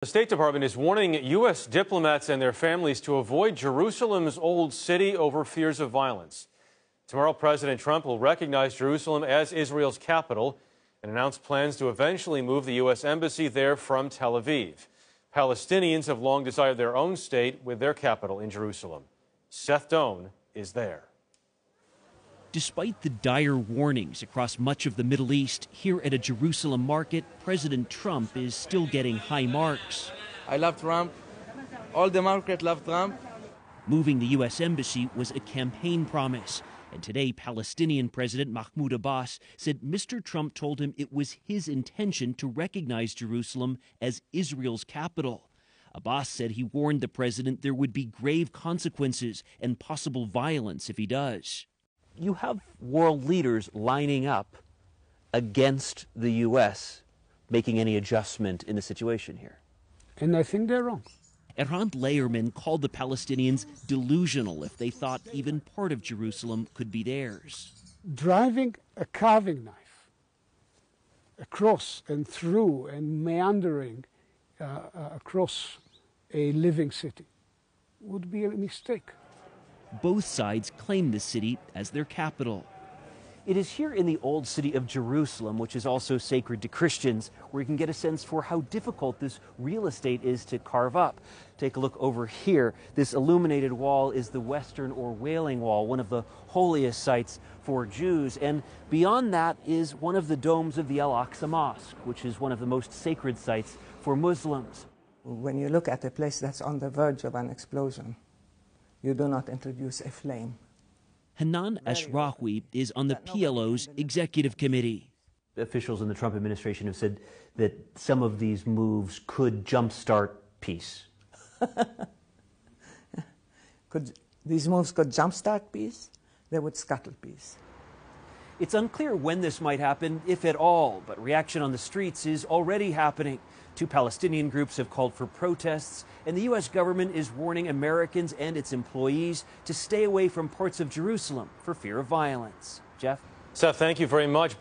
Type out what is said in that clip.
The State Department is warning U.S. diplomats and their families to avoid Jerusalem's old city over fears of violence. Tomorrow, President Trump will recognize Jerusalem as Israel's capital and announce plans to eventually move the U.S. embassy there from Tel Aviv. Palestinians have long desired their own state with their capital in Jerusalem. Seth Doan is there. Despite the dire warnings across much of the Middle East, here at a Jerusalem market, President Trump is still getting high marks. I love Trump. All the market love Trump. Moving the U.S. embassy was a campaign promise. And today, Palestinian President Mahmoud Abbas said Mr. Trump told him it was his intention to recognize Jerusalem as Israel's capital. Abbas said he warned the president there would be grave consequences and possible violence if he does. You have world leaders lining up against the U.S. making any adjustment in the situation here. And I think they're wrong. Erhard Leierman called the Palestinians delusional if they thought even part of Jerusalem could be theirs. Driving a carving knife across and through and meandering across a living city would be a mistake. Both sides claim the city as their capital. It is here in the old city of Jerusalem, which is also sacred to Christians, where you can get a sense for how difficult this real estate is to carve up. Take a look over here. This illuminated wall is the Western or Wailing Wall, one of the holiest sites for Jews. And beyond that is one of the domes of the Al-Aqsa Mosque, which is one of the most sacred sites for Muslims. When you look at a place that's on the verge of an explosion, you do not introduce a flame. Hanan Ashrawi is on the PLO's executive committee. Officials in the Trump administration have said that some of these moves could jumpstart peace. These moves could jumpstart peace? They would scuttle peace. It's unclear when this might happen, if at all, but reaction on the streets is already happening. Two Palestinian groups have called for protests, and the U.S. government is warning Americans and its employees to stay away from parts of Jerusalem for fear of violence. Jeff? Seth, thank you very much.